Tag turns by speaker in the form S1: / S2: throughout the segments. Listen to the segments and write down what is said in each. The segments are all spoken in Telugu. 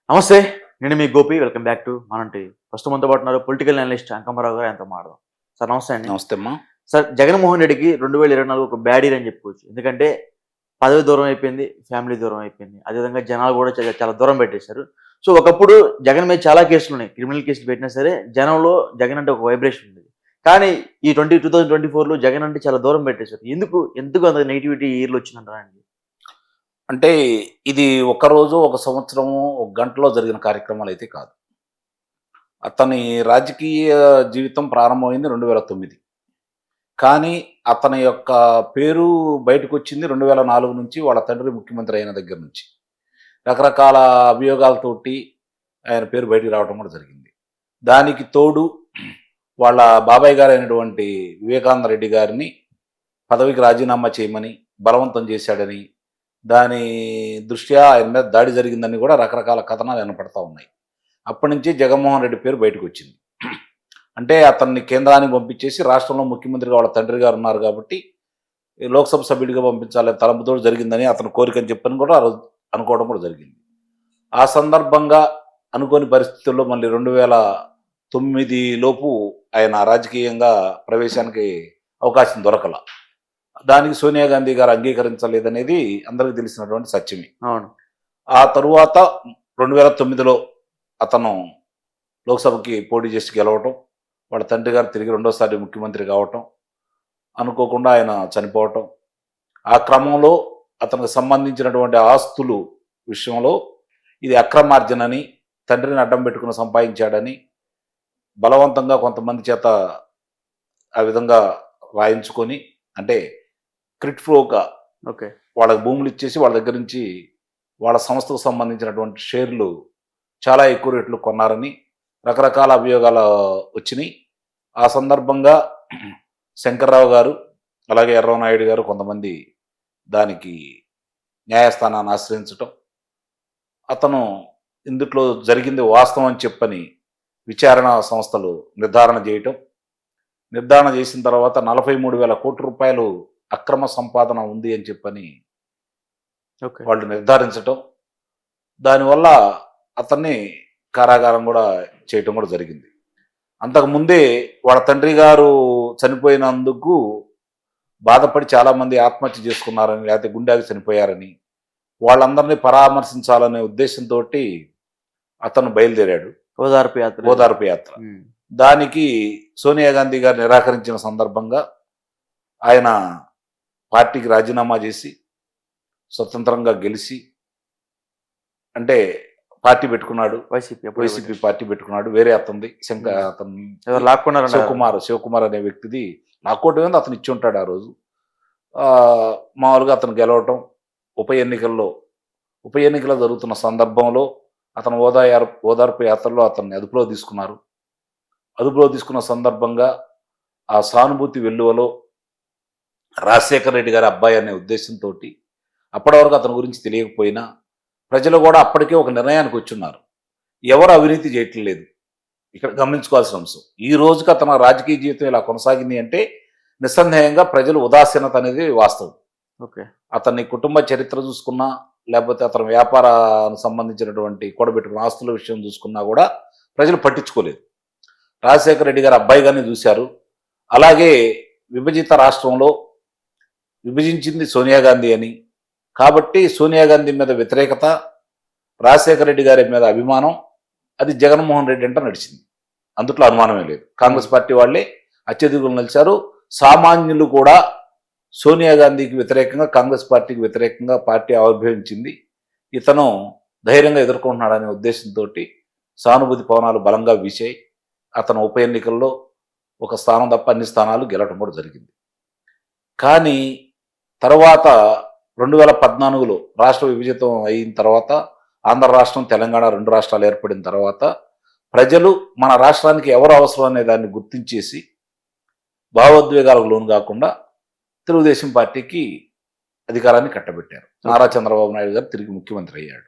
S1: నమస్తే. నేను మీ గోపి. వెల్కమ్ బ్యాక్ టు మన టీవీ. ప్రస్తుతం మనతో పాటు ఉన్నారు పొలిటికల్ అనలిస్ట్ అంకమ్మరావు గారు. ఆయనతో మాట్లాడదాం. సార్ నమస్తే అండి.
S2: నమస్తే అమ్మా.
S1: సార్ జగన్మోహన్ రెడ్డికి 2024 ఒక బ్యాడ్ ఇయర్ అని చెప్పుకోవచ్చు. ఎందుకంటే పదవి దూరం అయిపోయింది, ఫ్యామిలీ దూరం అయిపోయింది. అదేవిధంగా జనాలు కూడా చాలా దూరం పెట్టేశారు. సో ఒకప్పుడు జగన్ మీద చాలా కేసులు ఉన్నాయి. క్రిమినల్ కేసులు పెట్టినా సరే జనంలో జగన్ అంటే ఒక వైబ్రేషన్ ఉండేది. కానీ ఈ 2024లో జగన్ అంటే చాలా దూరం పెట్టేశారు. ఎందుకు అంత నెగిటివిటీ ఈ ఇయర్‌లో వచ్చిందంటారా అండి?
S2: అంటే ఇది ఒక రోజు, ఒక సంవత్సరము, ఒక గంటలో జరిగిన కార్యక్రమాలైతే కాదు. అతని రాజకీయ జీవితం ప్రారంభమైంది 2009. కానీ అతని యొక్క పేరు బయటకొచ్చింది 2004 నుంచి వాళ్ళ తండ్రి ముఖ్యమంత్రి అయిన దగ్గర నుంచి. రకరకాల అభియోగాలతోటి ఆయన పేరు బయటికి రావడం కూడా జరిగింది. దానికి తోడు వాళ్ళ బాబాయ్ గారైనటువంటి వివేకానంద రెడ్డి గారిని పదవికి రాజీనామా చేయమని బలవంతం చేశాడని, దాని దృష్ట్యా ఆయన మీద దాడి జరిగిందని కూడా రకరకాల కథనాలు వినపడతా ఉన్నాయి. అప్పటి నుంచి జగన్మోహన్ రెడ్డి పేరు బయటకు వచ్చింది. అంటే అతన్ని కేంద్రానికి పంపించేసి రాష్ట్రంలో ముఖ్యమంత్రిగా వాళ్ళ తండ్రి గారు ఉన్నారు కాబట్టి లోక్సభ సభ్యుడిగా పంపించాలనే తలంపుతో జరిగిందని అతని కోరికని చెప్పని కూడా ఆ రోజు అనుకోవడం కూడా జరిగింది. ఆ సందర్భంగా అనుకోని పరిస్థితుల్లో మళ్ళీ 2009 లోపు ఆయన రాజకీయంగా ప్రవేశానికి అవకాశం దొరకల. దానికి సోనియా గాంధీ గారు అంగీకరించలేదనేది అందరికీ తెలిసినటువంటి సత్యమే.
S1: అవును.
S2: ఆ తరువాత 2009లో అతను లోక్సభకి పోటీ చేసి గెలవటం, వాళ్ళ తండ్రి గారు తిరిగి రెండోసారి ముఖ్యమంత్రి కావటం, అనుకోకుండా ఆయన చనిపోవటం, ఆ క్రమంలో అతనికి సంబంధించినటువంటి ఆస్తులు విషయంలో ఇది అక్రమార్జనని, తండ్రిని అడ్డం పెట్టుకుని సంపాదించాడని బలవంతంగా కొంతమంది చేత ఆ విధంగా రాయించుకొని, అంటే క్రిట్ ఫ్లోగా
S1: ఓకే.
S2: వాళ్ళకి భూములు ఇచ్చేసి వాళ్ళ దగ్గర నుంచి వాళ్ళ సంస్థకు సంబంధించినటువంటి షేర్లు చాలా ఎక్కువ రేట్లు కొన్నారని రకరకాల అభియోగాలు వచ్చినాయి. ఆ సందర్భంగా శంకర్రావు గారు అలాగే ఎర్రవనాయుడు గారు కొంతమంది దానికి న్యాయస్థానాన్ని ఆశ్రయించటం, అతను ఇందుట్లో జరిగింది వాస్తవం అని చెప్పని విచారణ సంస్థలు నిర్ధారణ చేయటం, నిర్ధారణ చేసిన తర్వాత 43,000 కోట్ల రూపాయలు అక్రమ సంపాదన ఉంది అని చెప్పని
S1: ఓకే.
S2: వాళ్ళు నిర్ధారించటం, దానివల్ల అతన్ని కారాగారం కూడా చేయటం కూడా జరిగింది. అంతకుముందే వాళ్ళ తండ్రి గారు చనిపోయినందుకు బాధపడి చాలామంది ఆత్మహత్య చేసుకున్నారని, లేకపోతే గుండెకి చనిపోయారని వాళ్ళందరినీ పరామర్శించాలనే ఉద్దేశంతో అతను బయలుదేరాడు ఓదార్పు యాత్ర. దానికి సోనియా గాంధీ గారు నిరాకరించిన సందర్భంగా ఆయన పార్టీకి రాజీనామా చేసి స్వతంత్రంగా గెలిచి, అంటే పార్టీ పెట్టుకున్నాడు, వైసీపీ పార్టీ పెట్టుకున్నాడు. వేరే అతనిది శివకుమార్ అనే వ్యక్తిది లాక్కోవటం ఏంది, అతను ఇచ్చి ఉంటాడు. ఆ రోజు మామూలుగా అతను గెలవటం, ఉప ఎన్నికలు జరుగుతున్న సందర్భంలో అతను ఓదార్పు యాత్రలో అతన్ని అదుపులో తీసుకున్నారు. అదుపులో తీసుకున్న సందర్భంగా ఆ సానుభూతి వెల్లువలో రాజశేఖర రెడ్డి గారి అబ్బాయి అనే ఉద్దేశంతో అప్పటి వరకు అతని గురించి తెలియకపోయినా ప్రజలు కూడా అప్పటికే ఒక నిర్ణయానికి వచ్చున్నారు, ఎవరు అవినీతి చేయట్లేదు. ఇక్కడ గమనించుకోవాల్సిన అంశం, ఈ రోజుకి అతను రాజకీయ జీవితం ఇలా కొనసాగింది అంటే నిస్సందేహంగా ప్రజలు ఉదాసీనత అనేది వాస్తవం.
S1: ఓకే.
S2: అతని కుటుంబ చరిత్ర చూసుకున్నా, లేకపోతే అతని వ్యాపారానికి సంబంధించినటువంటి కూడబెట్టుకున్న ఆస్తుల విషయం చూసుకున్నా కూడా ప్రజలు పట్టించుకోలేదు. రాజశేఖర రెడ్డి గారి అబ్బాయిగానే చూశారు. అలాగే విభజిత రాష్ట్రంలో విభజించింది సోనియా గాంధీ అని, కాబట్టి సోనియా గాంధీ మీద వ్యతిరేకత, రాజశేఖర రెడ్డి గారి మీద అభిమానం, అది జగన్మోహన్ రెడ్డి అంటే నడిచింది. అందుట్లో అనుమానమే లేదు. కాంగ్రెస్ పార్టీ వాళ్ళే అత్యధికులు నిలిచారు. సామాన్యులు కూడా సోనియా గాంధీకి వ్యతిరేకంగా, కాంగ్రెస్ పార్టీకి వ్యతిరేకంగా పార్టీ ఆవిర్భవించింది, ఇతను ధైర్యంగా ఎదుర్కొంటున్నాడనే ఉద్దేశంతో సానుభూతి పవనాలు బలంగా వీశాయి. అతను ఉప ఎన్నికల్లో ఒక స్థానం తప్ప అన్ని స్థానాలు గెలవడం కూడా జరిగింది. కానీ తర్వాత 2014లో రాష్ట్ర విభజితం అయిన తర్వాత, ఆంధ్ర రాష్ట్రం తెలంగాణ 2 రాష్ట్రాలు ఏర్పడిన తర్వాత ప్రజలు మన రాష్ట్రానికి ఎవరు అవసరం అనే దాన్ని గుర్తించేసి భావోద్వేగాలకు లోను కాకుండా తెలుగుదేశం పార్టీకి అధికారాన్ని కట్టబెట్టారు. నారా చంద్రబాబు నాయుడు గారు తిరిగి ముఖ్యమంత్రి అయ్యాడు.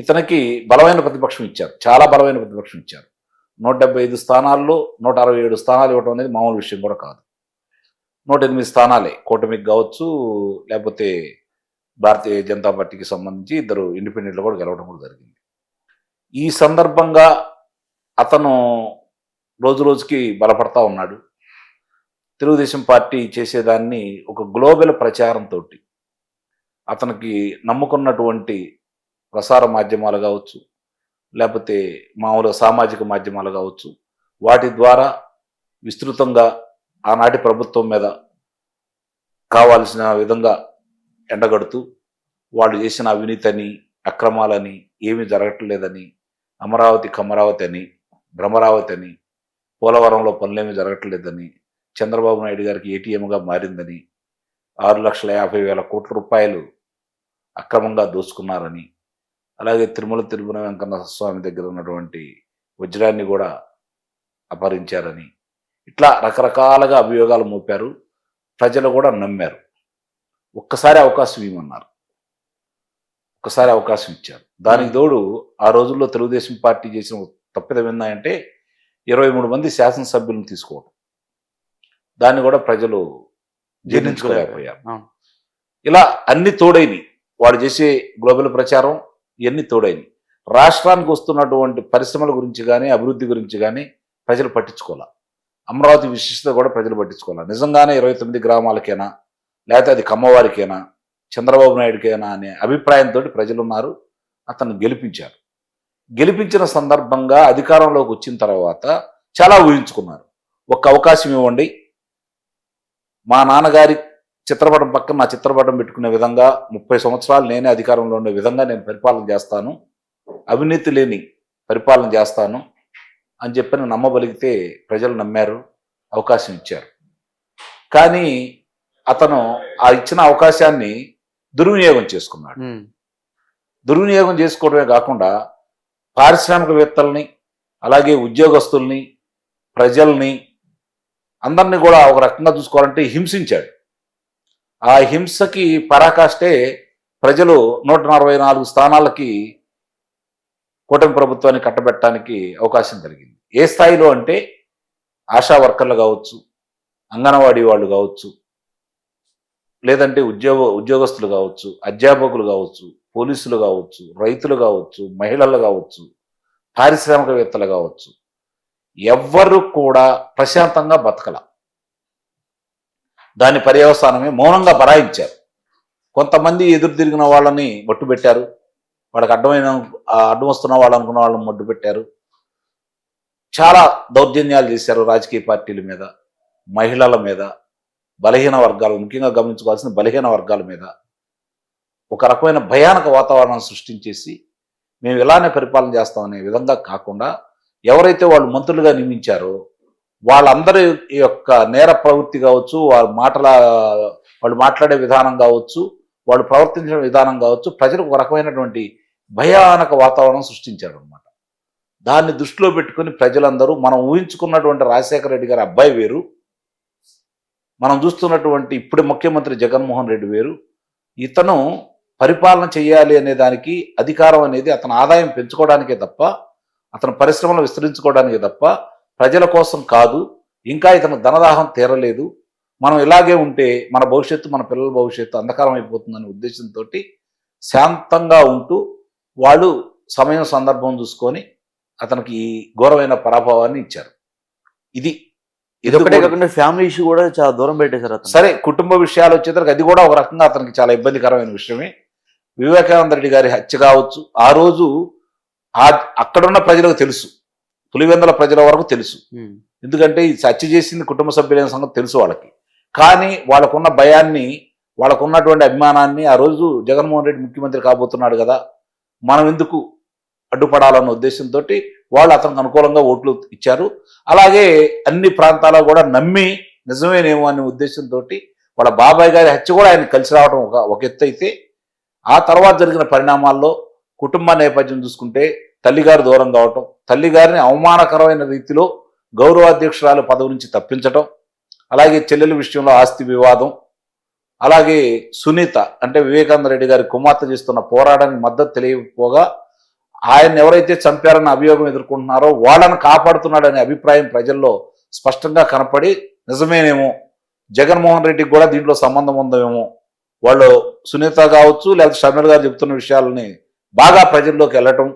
S2: ఇతనికి బలమైన ప్రతిపక్షం ఇచ్చారు, చాలా బలమైన ప్రతిపక్షం ఇచ్చారు. 175 స్థానాల్లో 167 స్థానాలు ఇవ్వడం అనేది మామూలు విషయం కూడా కాదు. 108 స్థానాలే కూటమికి కావచ్చు, లేకపోతే భారతీయ జనతా పార్టీకి సంబంధించి 2 ఇండిపెండెంట్లు కూడా గెలవడం కూడా జరిగింది. ఈ సందర్భంగా అతను రోజు రోజుకి బలపడతా ఉన్నాడు. తెలుగుదేశం పార్టీ చేసేదాన్ని ఒక గ్లోబల్ ప్రచారంతో అతనికి నమ్ముకున్నటువంటి ప్రసార మాధ్యమాలు కావచ్చు, లేకపోతే మామూలుగా సామాజిక మాధ్యమాలు కావచ్చు, వాటి ద్వారా విస్తృతంగా ఆనాటి ప్రభుత్వం మీద కావాల్సిన విధంగా ఎండగడుతూ వాళ్ళు చేసిన అవినీతిని, అక్రమాలని, ఏమీ జరగట్లేదని, అమరావతి కమరావతి అని, భ్రమరావతి అని, పోలవరంలో పనులేమీ జరగట్లేదని, చంద్రబాబు నాయుడు గారికి ఏటీఎంగా మారిందని, 6,50,000 కోట్ల రూపాయలు అక్రమంగా దోచుకున్నారని, అలాగే తిరుమల వెంకన్న స్వామి దగ్గర ఉన్నటువంటి వజ్రాన్ని కూడా అపహరించారని, ఇట్లా రకరకాలుగా అభియోగాలు మోపారు. ప్రజలు కూడా నమ్మారు. ఒక్కసారి అవకాశం ఇవ్వమన్నారు. ఒక్కసారి అవకాశం ఇచ్చారు. దానికి తోడు ఆ రోజుల్లో తెలుగుదేశం పార్టీ చేసిన తప్పిదం ఏందంటే 23 మంది శాసనసభ్యులను తీసుకోవడం. దాన్ని కూడా ప్రజలు జీర్ణించుకోలేకపోయారు. ఇలా అన్ని తోడైనవి. వాడు చేసే గ్లోబల్ ప్రచారం ఇవన్నీ తోడైనవి. రాష్ట్రానికి వస్తున్నటువంటి పరిశ్రమల గురించి కానీ, అభివృద్ధి గురించి కానీ ప్రజలు పట్టించుకోవాలి. అమరావతి విశిష్టత కూడా ప్రజలు పట్టించుకోవాలి. నిజంగానే 29 గ్రామాలకైనా, లేకపోతే అది కమ్మవారికైనా, చంద్రబాబు నాయుడుకైనా అనే అభిప్రాయంతో ప్రజలు ఉన్నారు. అతను గెలిపించారు. గెలిపించిన సందర్భంగా అధికారంలోకి వచ్చిన తర్వాత చాలా ఊహించుకున్నారు. ఒక్క అవకాశం ఇవ్వండి, మా నాన్నగారి చిత్రపటం పక్కన నా చిత్రపటం పెట్టుకునే విధంగా 30 సంవత్సరాలు నేనే అధికారంలో ఉండే విధంగా నేను పరిపాలన చేస్తాను, అవినీతి లేని పరిపాలన చేస్తాను అని చెప్పని నమ్మబలిగితే ప్రజలు నమ్మారు, అవకాశం ఇచ్చారు. కానీ అతను ఆ ఇచ్చిన అవకాశాన్ని దుర్వినియోగం చేసుకున్నాడు. దుర్వినియోగం చేసుకోవడమే కాకుండా పారిశ్రామికవేత్తల్ని, అలాగే ఉద్యోగస్తుల్ని, ప్రజల్ని అందరినీ కూడా ఒక రకంగా చూసుకోవాలంటే హింసించాడు. ఆ హింసకి పరాకాష్టే ప్రజలు 144 స్థానాలకి కూటమి ప్రభుత్వాన్ని కట్టబెట్టడానికి అవకాశం కలిగింది. ఏ స్థాయిలో అంటే ఆశా వర్కర్లు కావచ్చు, అంగన్వాడీ వాళ్ళు కావచ్చు, లేదంటే ఉద్యోగస్తులు కావచ్చు, అధ్యాపకులు కావచ్చు, పోలీసులు కావచ్చు, రైతులు కావచ్చు, మహిళలు కావచ్చు, పారిశ్రామికవేత్తలు కావచ్చు, ఎవ్వరు కూడా ప్రశాంతంగా బతకల. దాని పర్యవసానమే మౌనంగా బరాయించారు. కొంతమంది ఎదురు తిరిగిన వాళ్ళని మట్టు పెట్టారు. వాళ్ళకి అడ్డం వస్తున్న వాళ్ళు అనుకున్న వాళ్ళని మట్టు పెట్టారు. చాలా దౌర్జన్యాలు చేశారు రాజకీయ పార్టీల మీద, మహిళల మీద, బలహీన వర్గాలు, ముఖ్యంగా గమనించుకోవాల్సిన బలహీన వర్గాల మీద ఒక రకమైన భయానక వాతావరణాన్ని సృష్టించేసి మేము ఇలానే పరిపాలన చేస్తామనే విధంగా కాకుండా ఎవరైతే వాళ్ళు మంత్రులుగా నియమించారో వాళ్ళందరి యొక్క నేర ప్రవృత్తి కావచ్చు, వాళ్ళు మాట్లాడే విధానం కావచ్చు, వాళ్ళు ప్రవర్తించిన విధానం కావచ్చు, ప్రజలకు ఒక రకమైనటువంటి భయానక వాతావరణం సృష్టించారు అనమాట. దాన్ని దృష్టిలో పెట్టుకుని ప్రజలందరూ మనం ఊహించుకున్నటువంటి రాజశేఖర రెడ్డి గారి అబ్బాయి వేరు, మనం చూస్తున్నటువంటి ఇప్పుడు ముఖ్యమంత్రి జగన్మోహన్ రెడ్డి వేరు. ఇతను పరిపాలన చేయాలి అనే దానికి, అధికారం అనేది అతని ఆదాయం పెంచుకోవడానికే తప్ప, అతను పరిశ్రమలు విస్తరించుకోవడానికే తప్ప ప్రజల కోసం కాదు. ఇంకా ఇతను ధనదాహం తీరలేదు. మనం ఇలాగే ఉంటే మన భవిష్యత్తు, మన పిల్లల భవిష్యత్తు అంధకారం అయిపోతుందనే ఉద్దేశంతో శాంతంగా ఉంటూ వాళ్ళు సమయం సందర్భం చూసుకొని అతనికి ఈ ఘోరమైన పరాభవాన్ని ఇచ్చారు.
S1: ఇదొకటే కాకుండా ఫ్యామిలీ ఇష్యూ కూడా చాలా దూరం పెట్టేశారు.
S2: సరే, కుటుంబ విషయాలు వచ్చేసరికి అది కూడా ఒక రకంగా అతనికి చాలా ఇబ్బందికరమైన విషయమే. వివేకానంద రెడ్డి గారి హత్య కావచ్చు, ఆ రోజు అక్కడున్న ప్రజలకు తెలుసు, పులివెందుల ప్రజల వరకు తెలుసు. ఎందుకంటే ఈ హత్య చేసింది కుటుంబ సభ్యులైన సంగతి తెలుసు వాళ్ళకి. కానీ వాళ్ళకున్న భయాన్ని, వాళ్ళకున్నటువంటి అభిమానాన్ని, ఆ రోజు జగన్మోహన్ రెడ్డి ముఖ్యమంత్రి కాబోతున్నాడు కదా, మనం ఎందుకు అడ్డుపడాలన్న ఉద్దేశంతో వాళ్ళు అతనికి అనుకూలంగా ఓట్లు ఇచ్చారు. అలాగే అన్ని ప్రాంతాల్లో కూడా నమ్మి నిజమేనేమో అనే ఉద్దేశంతో వాళ్ళ బాబాయ్ గారి హత్య కూడా ఆయన కలిసి రావడం ఒక ఎత్తు అయితే, ఆ తర్వాత జరిగిన పరిణామాల్లో కుటుంబ నేపథ్యం చూసుకుంటే తల్లిగారు దూరం కావటం, తల్లిగారిని అవమానకరమైన రీతిలో గౌరవాధ్యక్షురాలు పదవి నుంచి తప్పించటం, అలాగే చెల్లెల విషయంలో ఆస్తి వివాదం, అలాగే సునీత అంటే వివేకానంద రెడ్డి గారి కుమార్తె చేస్తున్న పోరాటానికి మద్దతు తెలియకపోగా ఆయన ఎవరైతే చంపారన్న అభియోగం ఎదుర్కొంటున్నారో వాళ్ళని కాపాడుతున్నాడనే అభిప్రాయం ప్రజల్లో స్పష్టంగా కనపడి, నిజమేనేమో జగన్మోహన్ రెడ్డికి కూడా దీంట్లో సంబంధం ఉందేమో, వాళ్ళు సునీత కావచ్చు లేకపోతే షర్మిల గారు చెప్తున్న విషయాలని బాగా ప్రజల్లోకి వెళ్ళటం,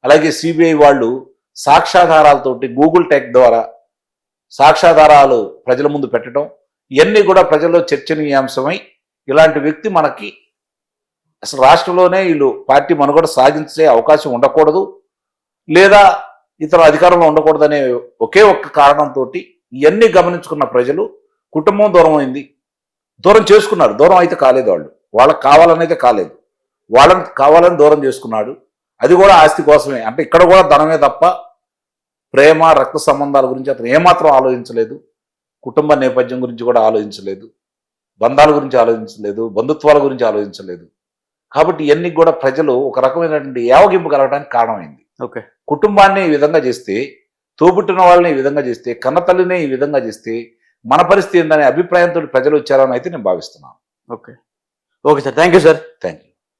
S2: అలాగే సిబిఐ వాళ్ళు సాక్ష్యాధారాలతోటి గూగుల్ టెక్ ద్వారా సాక్ష్యాధారాలు ప్రజల ముందు పెట్టడం, ఇవన్నీ కూడా ప్రజల్లో చర్చనీయాంశమై ఇలాంటి వ్యక్తి మనకి అసలు రాష్ట్రంలోనే వీళ్ళు పార్టీ మనుగడ సాగించే అవకాశం ఉండకూడదు, లేదా ఇతర అధికారంలో ఉండకూడదనే ఒకే ఒక్క కారణంతో ఇవన్నీ గమనించుకున్న ప్రజలు కుటుంబం దూరం అయింది, దూరం చేసుకున్నారు. దూరం అయితే కాలేదు, వాళ్ళకి కావాలని అయితే కాలేదు, వాళ్ళని కావాలని దూరం చేసుకున్నాడు. అది కూడా ఆస్తి కోసమే. అంటే ఇక్కడ కూడా ధనమే తప్ప ప్రేమ రక్త సంబంధాల గురించి అతను ఏమాత్రం ఆలోచించలేదు, కుటుంబ నేపథ్యం గురించి కూడా ఆలోచించలేదు, బంధాల గురించి ఆలోచించలేదు, బంధుత్వాల గురించి ఆలోచించలేదు. కాబట్టి ఇవన్నీ కూడా ప్రజలు ఒక రకమైనటువంటి యావగింపు కలగడానికి కారణమైంది.
S1: ఓకే.
S2: కుటుంబాన్ని ఈ విధంగా చేస్తే, తోబుట్టిన వాళ్ళని ఈ విధంగా చేస్తే, కన్నతల్లిని ఈ విధంగా చేస్తే మన పరిస్థితి ఏందనే అభిప్రాయంతో ప్రజలు వచ్చారని అయితే నేను భావిస్తున్నాను.
S1: Okay. Okay sir, thank you sir.